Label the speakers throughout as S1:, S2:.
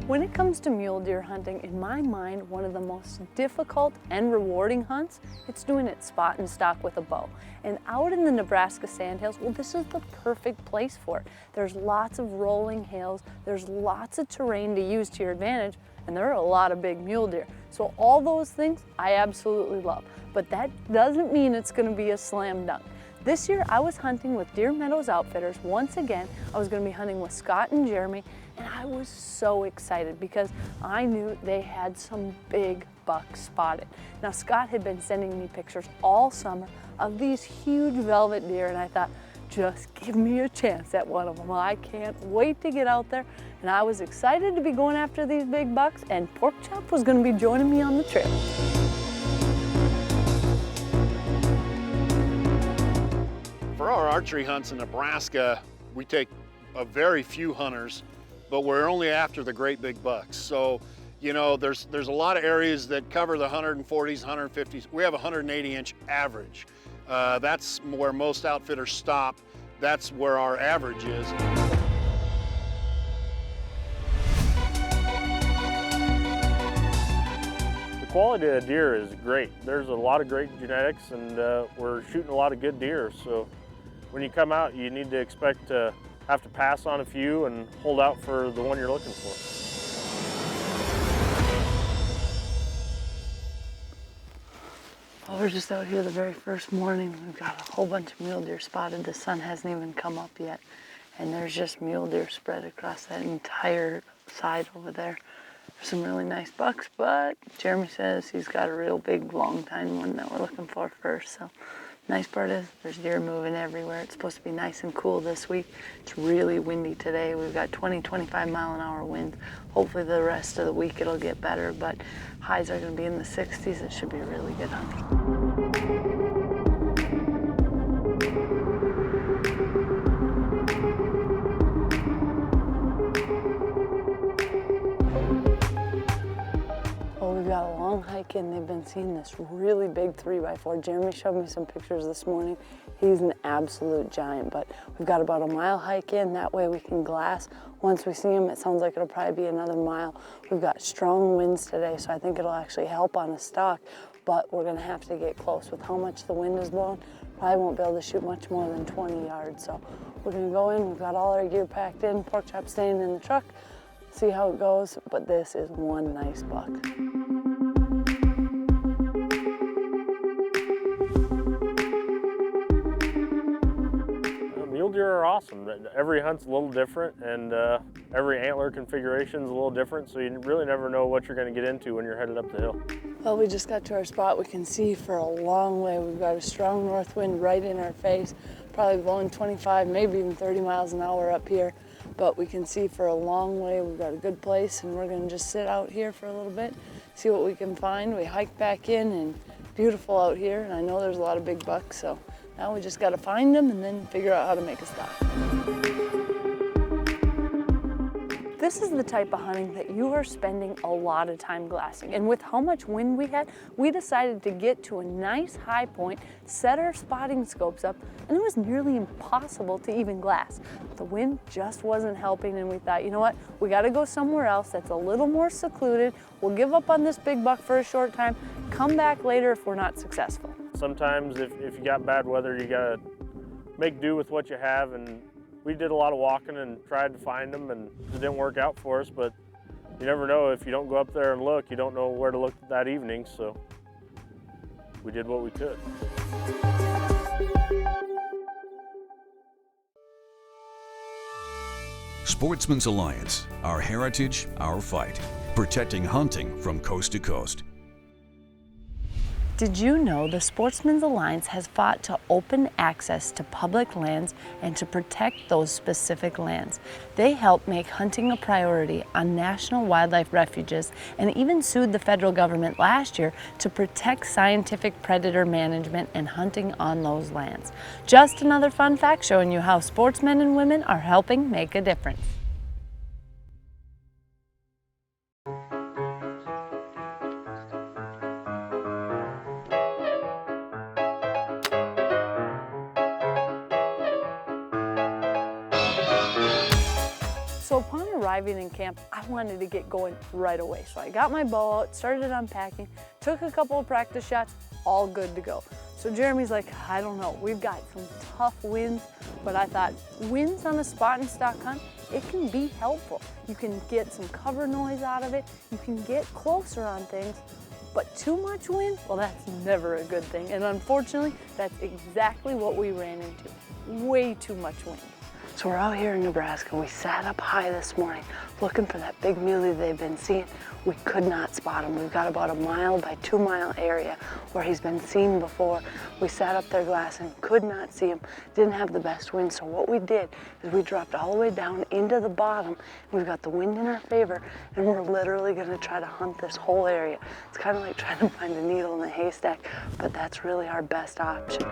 S1: When it comes to mule deer hunting, in my mind, one of the most difficult and rewarding hunts, it's doing it spot and stock with a bow. And out in the Nebraska sandhills, well, this is the perfect place for it. There's lots of rolling hills, there's lots of terrain to use to your advantage, and there are a lot of big mule deer. So all those things I absolutely love, but that doesn't mean it's gonna be a slam dunk. This year I was hunting with Deer Meadows Outfitters. Once again, I was gonna be hunting with Scott and Jeremy, and I was so excited because I knew they had some big bucks spotted. Now Scott had been sending me pictures all summer of these huge velvet deer, and I thought, just give me a chance at one of them. I can't wait to get out there, and I was excited to be going after these big bucks, and Pork Chop was gonna be joining me on the trip.
S2: For our archery hunts in Nebraska, we take a very few hunters, but we're only after the great big bucks. So, you know, there's a lot of areas that cover the 140s, 150s. We have a 180-inch average. That's where most outfitters stop. That's where our average is.
S3: The quality of the deer is great. There's a lot of great genetics, and we're shooting a lot of good deer. So when you come out, you need to expect to have to pass on a few and hold out for the one you're looking for.
S1: Well, we're just out here the very first morning. We've got a whole bunch of mule deer spotted. The sun hasn't even come up yet. And there's just mule deer spread across that entire side over there. There's some really nice bucks, but Jeremy says he's got a real big, long time one that we're looking for first. So nice part is there's deer moving everywhere. It's supposed to be nice and cool this week. It's really windy today. We've got 20, 25 mile an hour winds. Hopefully the rest of the week it'll get better, but highs are gonna be in the 60s. It should be really good hunting. We've got a long hike in. They've been seeing this really big 3x4. Jeremy showed me some pictures this morning. He's an absolute giant, but we've got about a mile hike in. That way we can glass. Once we see him, it sounds like it'll probably be another mile. We've got strong winds today, so I think it'll actually help on a stalk, but we're gonna have to get close. With how much the wind is blowing, probably won't be able to shoot much more than 20 yards. So we're gonna go in, we've got all our gear packed in, Pork Chop staying in the truck, see how it goes, but this is one nice buck.
S3: Mule deer are awesome. Every hunt's a little different, and every antler configuration is a little different, so you really never know what you're going to get into when you're headed up the hill.
S1: Well, we just got to our spot. We can see for a long way. We've got a strong north wind right in our face, probably blowing 25, maybe even 30 miles an hour up here, but we can see for a long way. We've got a good place, and we're going to just sit out here for a little bit, see what we can find. We hike back in, and beautiful out here, and I know there's a lot of big bucks, so now we just got to find them and then figure out how to make a stop. This is the type of hunting that you are spending a lot of time glassing. And with how much wind we had, we decided to get to a nice high point, set our spotting scopes up, and it was nearly impossible to even glass. The wind just wasn't helping, and we thought, you know what, we gotta go somewhere else that's a little more secluded. We'll give up on this big buck for a short time, come back later if we're not successful.
S3: Sometimes if you got bad weather, you gotta make do with what you have, and we did a lot of walking and tried to find them, and it didn't work out for us, but you never know. If you don't go up there and look, you don't know where to look that evening, so we did what we could.
S4: Sportsman's Alliance, our heritage, our fight, protecting hunting from coast to coast.
S1: Did you know the Sportsman's Alliance has fought to open access to public lands and to protect those specific lands? They help make hunting a priority on national wildlife refuges and even sued the federal government last year to protect scientific predator management and hunting on those lands. Just another fun fact showing you how sportsmen and women are helping make a difference. arriving in camp, I wanted to get going right away. So I got my bow out, started unpacking, took a couple of practice shots, all good to go. So Jeremy's like, I don't know, we've got some tough winds, but I thought winds on a spot and stock hunt, it can be helpful. You can get some cover noise out of it, you can get closer on things, but too much wind, well, that's never a good thing. And unfortunately, that's exactly what we ran into, way too much wind. So we're out here in Nebraska. We sat up high this morning looking for that big muley they've been seeing. We could not spot him. We've got about a 1 by 2 mile area where he's been seen before. We sat up there glassing, could not see him, didn't have the best wind. So what we did is we dropped all the way down into the bottom. We've got the wind in our favor, and we're literally gonna try to hunt this whole area. It's kind of like trying to find a needle in a haystack, but that's really our best option.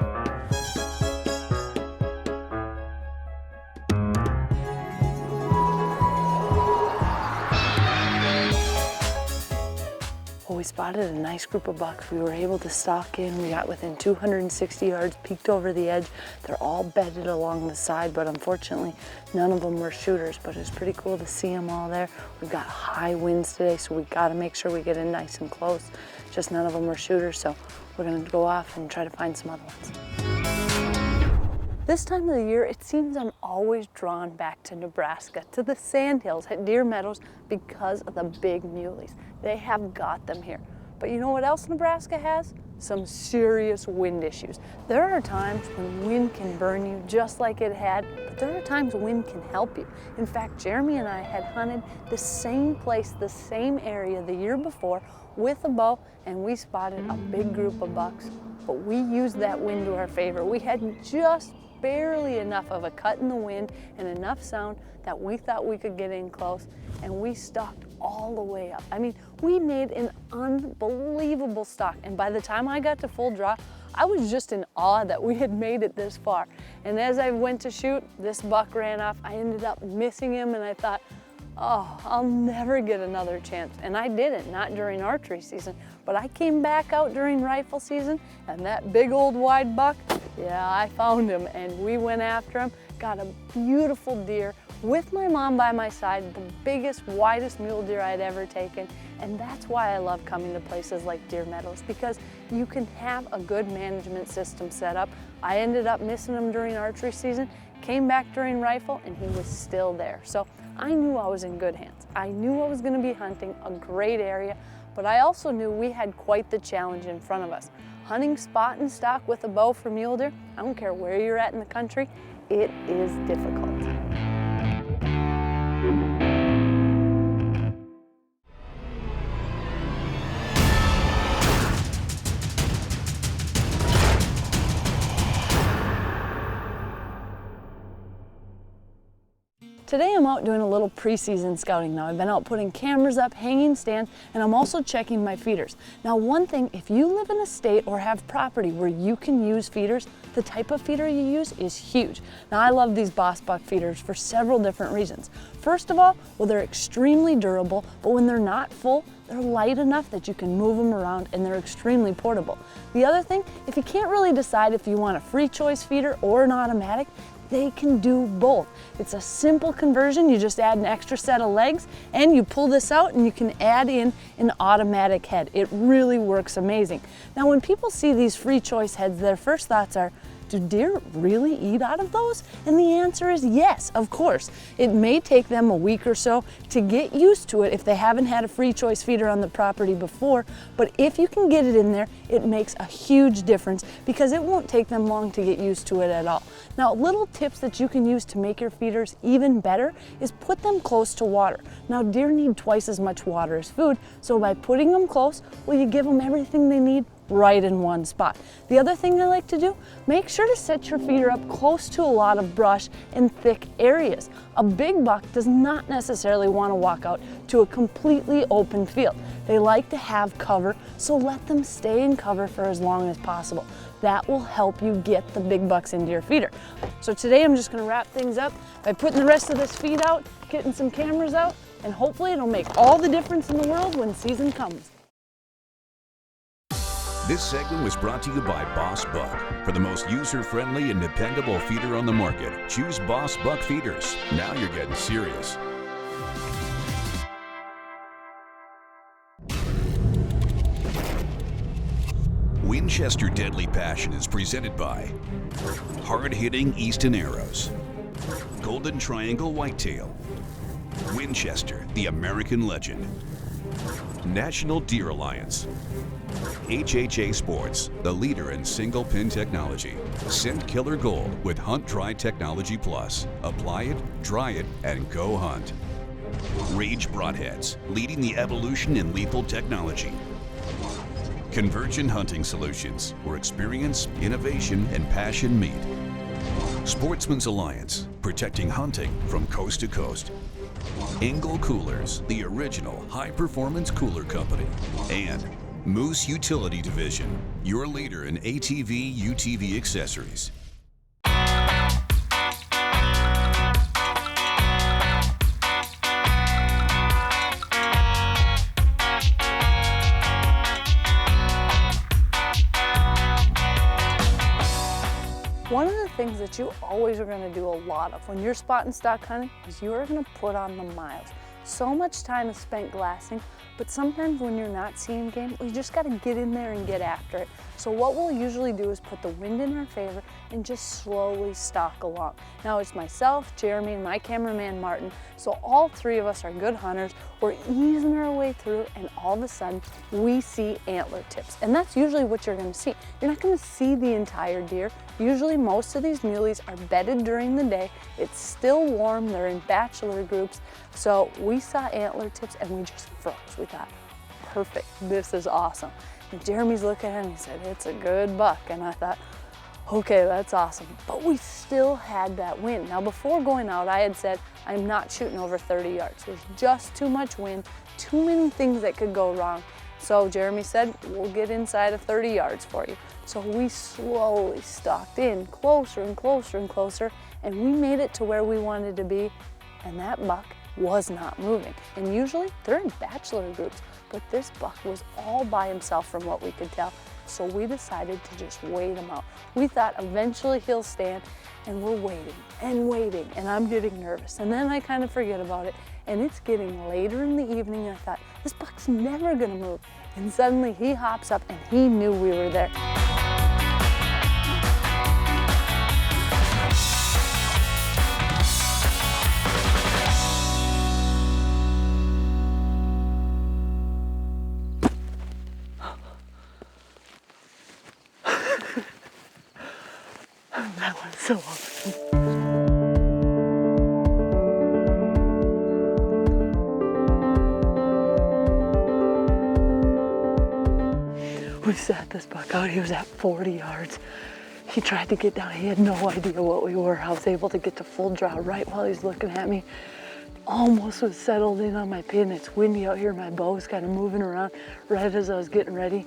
S1: Well, we spotted a nice group of bucks. We were able to stalk in. We got within 260 yards, peeked over the edge. They're all bedded along the side, but unfortunately, none of them were shooters, but it's pretty cool to see them all there. We've got high winds today, so we gotta make sure we get in nice and close. Just none of them were shooters, so we're gonna go off and try to find some other ones. This time of the year, it seems I'm always drawn back to Nebraska, to the Sandhills at Deer Meadows because of the big muleys. They have got them here. But you know what else Nebraska has? Some serious wind issues. There are times when wind can burn you just like it had, but there are times wind can help you. In fact, Jeremy and I had hunted the same place, the same area the year before with a bow, and we spotted a big group of bucks, but we used that wind to our favor. We had just barely enough of a cut in the wind and enough sound that we thought we could get in close, and we stalked all the way up. I mean, we made an unbelievable stalk, and by the time I got to full draw, I was just in awe that we had made it this far. And as I went to shoot, this buck ran off. I ended up missing him, and I thought, oh, I'll never get another chance. And I didn't, not during archery season, but I came back out during rifle season, and that big old wide buck, yeah, I found him, and we went after him, got a beautiful deer with my mom by my side, the biggest, widest mule deer I'd ever taken. And that's why I love coming to places like Deer Meadows, because you can have a good management system set up. I ended up missing him during archery season, came back during rifle, and he was still there. So I knew I was in good hands. I knew I was going to be hunting a great area, but I also knew we had quite the challenge in front of us. Hunting spot and stock with a bow for mule deer, I don't care where you're at in the country, it is difficult. Today I'm out doing a little preseason scouting now. I've been out putting cameras up, hanging stands, and I'm also checking my feeders. Now one thing, if you live in a state or have property where you can use feeders, the type of feeder you use is huge. Now I love these Boss Buck feeders for several different reasons. First of all, well, they're extremely durable, but when they're not full, they're light enough that you can move them around, and they're extremely portable. The other thing, if you can't really decide if you want a free choice feeder or an automatic, they can do both. It's a simple conversion. You just add an extra set of legs and you pull this out and you can add in an automatic head. It really works amazing. Now when people see these free choice heads, their first thoughts are, do deer really eat out of those? And the answer is yes, of course. It may take them a week or so to get used to it if they haven't had a free choice feeder on the property before, but if you can get it in there, it makes a huge difference because it won't take them long to get used to it at all. Now, little tips that you can use to make your feeders even better is put them close to water. Now, deer need twice as much water as food, so by putting them close, well, you give them everything they need right in one spot. The other thing I like to do, make sure to set your feeder up close to a lot of brush and thick areas. A big buck does not necessarily want to walk out to a completely open field. They like to have cover, so let them stay in cover for as long as possible. That will help you get the big bucks into your feeder. So today I'm just going to wrap things up by putting the rest of this feed out, getting some cameras out, and hopefully it'll make all the difference in the world when season comes.
S4: This segment was brought to you by Boss Buck. For the most user-friendly and dependable feeder on the market, choose Boss Buck feeders. Now you're getting serious. Winchester Deadly Passion is presented by hard-hitting Easton Arrows, Golden Triangle Whitetail, Winchester, the American legend, National Deer Alliance, HHA Sports, the leader in single pin technology, Scent Killer Gold with Hunt Dry Technology Plus. Apply it, dry it, and go hunt. Rage Broadheads, leading the evolution in lethal technology. Convergent Hunting Solutions, where experience, innovation, and passion meet. Sportsman's Alliance, protecting hunting from coast to coast. Engel Coolers, the original high-performance cooler company. And Moose Utility Division, your leader in ATV, UTV accessories.
S1: One of the things that you always are going to do a lot of when you're spot and stock hunting is you are going to put on the miles. So much time is spent glassing, but sometimes when you're not seeing game, you just got to get in there and get after it. So what we'll usually do is put the wind in our favor and just slowly stalk along. Now it's myself, Jeremy, and my cameraman Martin, so all three of us are good hunters. We're easing our way through, and all of a sudden we see antler tips, and that's usually what you're going to see. You're not going to see the entire deer. Usually most of these muleys are bedded during the day. It's still warm, they're in bachelor groups, so we saw antler tips and we just froze. We thought, perfect, this is awesome. And Jeremy's looking at it and he said, it's a good buck. And I thought, okay, that's awesome. But we still had that wind. Now before going out, I had said, I'm not shooting over 30 yards. There's just too much wind, too many things that could go wrong. So Jeremy said, we'll get inside of 30 yards for you. So we slowly stalked in, closer and closer and closer, and we made it to where we wanted to be, and that buck was not moving. And usually they're in bachelor groups, but this buck was all by himself from what we could tell. So we decided to just wait him out. We thought eventually he'll stand, and we're waiting and waiting, and I'm getting nervous. And then I kind of forget about it, and it's getting later in the evening, and I thought, this buck's never gonna move. And suddenly he hops up, and he knew we were there. That was so awesome. We sat this buck out. He was at 40 yards. He tried to get down. He had no idea what we were. I was able to get to full draw right while he's looking at me. Almost was settled in on my pin. It's windy out here. My bow's kind of moving around right as I was getting ready.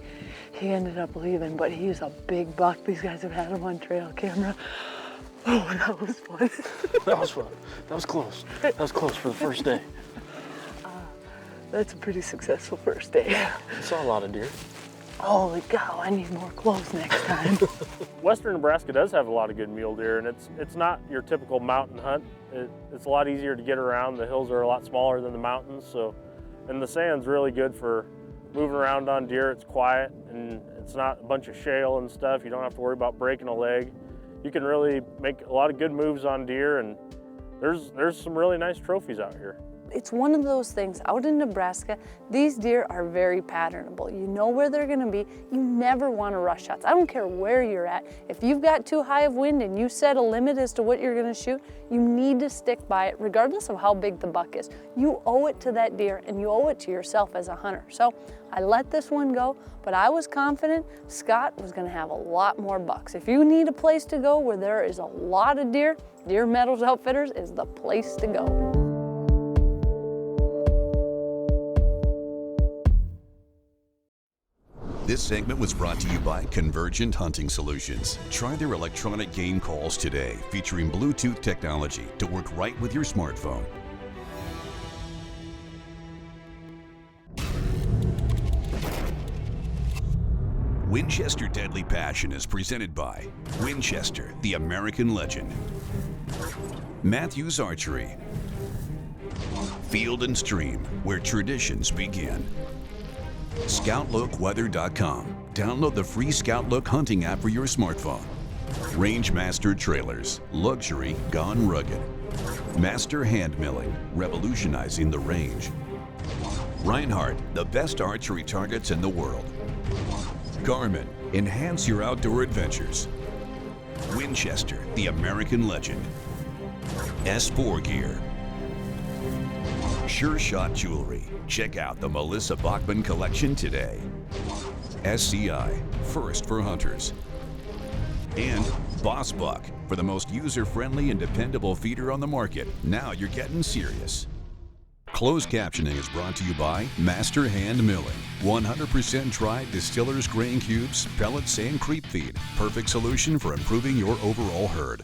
S1: He ended up leaving, but he's a big buck. These guys have had him on trail camera. Oh, that was fun.
S3: That was fun. That was close. That was close for the first day.
S1: That's a pretty successful first day.
S3: I saw a lot of deer.
S1: Holy cow, I need more clothes next time.
S3: Western Nebraska does have a lot of good mule deer, and it's not your typical mountain hunt. It's a lot easier to get around. The hills are a lot smaller than the mountains, and the sand's really good for moving around on deer. It's quiet, and it's not a bunch of shale and stuff. You don't have to worry about breaking a leg. You can really make a lot of good moves on deer, and there's some really nice trophies out here.
S1: It's one of those things, out in Nebraska, these deer are very patternable. You know where they're gonna be. You never wanna rush shots. I don't care where you're at. If you've got too high of wind and you set a limit as to what you're gonna shoot, you need to stick by it regardless of how big the buck is. You owe it to that deer and you owe it to yourself as a hunter. So I let this one go, but I was confident Scott was gonna have a lot more bucks. If you need a place to go where there is a lot of deer, Deer Meadows Outfitters is the place to go.
S4: This segment was brought to you by Convergent Hunting Solutions. Try their electronic game calls today, featuring Bluetooth technology to work right with your smartphone. Winchester Deadly Passion is presented by Winchester, the American legend. Matthews Archery. Field and Stream, where traditions begin. ScoutLookWeather.com. Download the free ScoutLook hunting app for your smartphone. Rangemaster Trailers, luxury gone rugged. Master Hand Milling, revolutionizing the range. Reinhardt, the best archery targets in the world. Garmin, enhance your outdoor adventures. Winchester, the American legend. S4 Gear. Sure Shot Jewelry. Check out the Melissa Bachman collection today. SCI, first for hunters. And Boss Buck, for the most user-friendly and dependable feeder on the market. Now you're getting serious. Closed captioning is brought to you by Master Hand Milling. 100% tried distillers grain cubes, pellets, and creep feed. Perfect solution for improving your overall herd.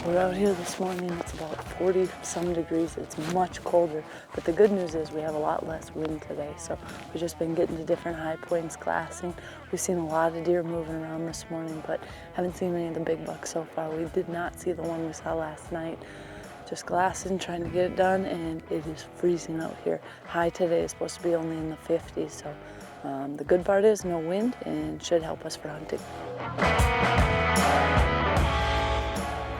S1: We're out here this morning, it's about 40 some degrees. It's much colder, but the good news is we have a lot less wind today. So we've just been getting to different high points glassing. We've seen a lot of deer moving around this morning, but haven't seen any of the big bucks so far. We did not see the one we saw last night. Just glassing, trying to get it done, and it is freezing out here. High today is supposed to be only in the 50s, so the good part is no wind and should help us for hunting.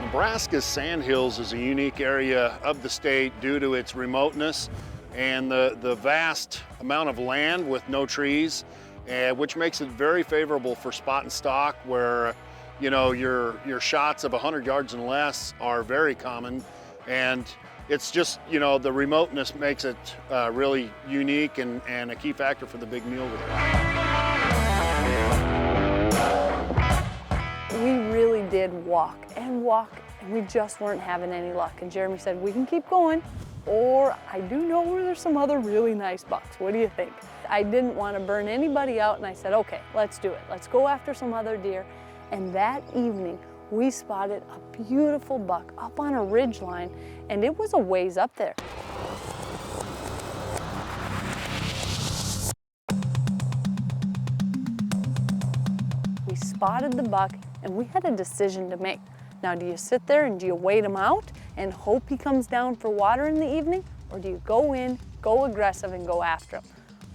S2: Nebraska's Sandhills is a unique area of the state due to its remoteness and the vast amount of land with no trees, which makes it very favorable for spot and stalk, where your shots of 100 yards and less are very common. And it's just, the remoteness makes it really unique and a key factor for the big mule deer.
S1: We really did walk, and we just weren't having any luck. And Jeremy said, we can keep going, or I do know where there's some other really nice bucks. What do you think? I didn't want to burn anybody out, and I said, okay, let's do it. Let's go after some other deer. And that evening, we spotted a beautiful buck up on a ridge line, and it was a ways up there. We spotted the buck, and we had a decision to make. Now, do you sit there and do you wait him out and hope he comes down for water in the evening? Or do you go in, go aggressive, and go after him?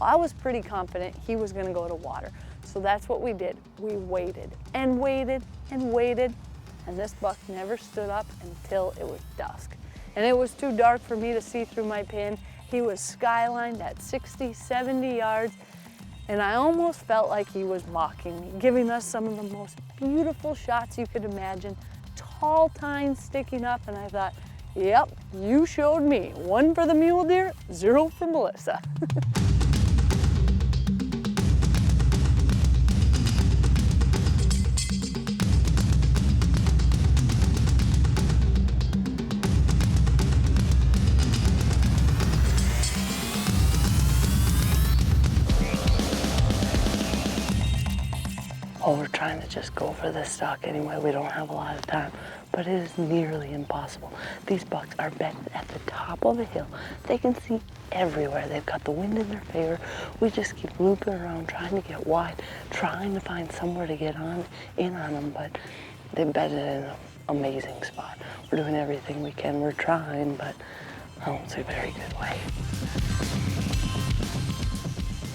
S1: Well, I was pretty confident he was gonna go to water. So that's what we did. We waited and waited and waited, and this buck never stood up until it was dusk. And it was too dark for me to see through my pin. He was skylined at 60, 70 yards, and I almost felt like he was mocking me, giving us some of the most beautiful shots you could imagine, tall tines sticking up, and I thought, yep, you showed me. 1 for the mule deer, 0 for Melissa. Oh, we're trying to just go for this stock anyway. We don't have a lot of time, but it is nearly impossible. These bucks are bedded at the top of a hill. They can see everywhere. They've got the wind in their favor. We just keep looping around, trying to get wide, trying to find somewhere to get in on them, but they've bedded in an amazing spot. We're doing everything we can. We're trying, but I don't see a very good way.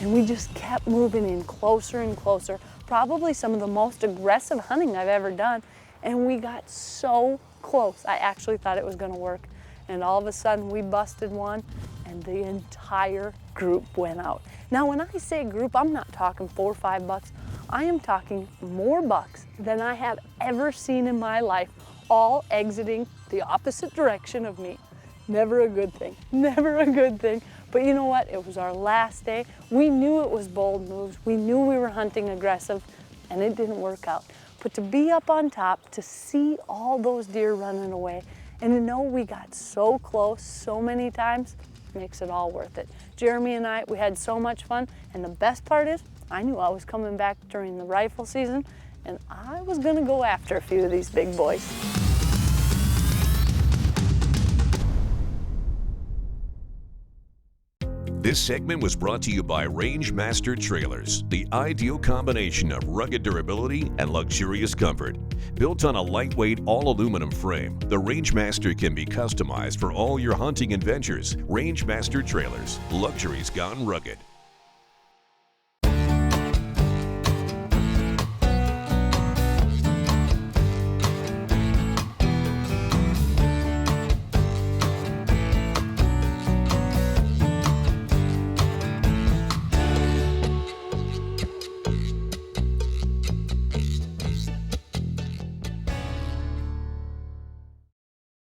S1: And we just kept moving in closer and closer, probably some of the most aggressive hunting I've ever done. And we got so close. I actually thought it was gonna work. And all of a sudden we busted one and the entire group went out. Now, when I say group, I'm not talking 4 or 5 bucks. I am talking more bucks than I have ever seen in my life, all exiting the opposite direction of me. Never a good thing, never a good thing. But you know what? It was our last day. We knew it was bold moves. We knew we were hunting aggressive, and it didn't work out. But to be up on top, to see all those deer running away, and to know we got so close so many times, makes it all worth it. Jeremy and I, we had so much fun, and the best part is, I knew I was coming back during the rifle season, and I was gonna go after a few of these big boys.
S4: This segment was brought to you by Rangemaster Trailers, the ideal combination of rugged durability and luxurious comfort. Built on a lightweight all-aluminum frame, the Rangemaster can be customized for all your hunting adventures. Rangemaster Trailers, luxury's gone rugged.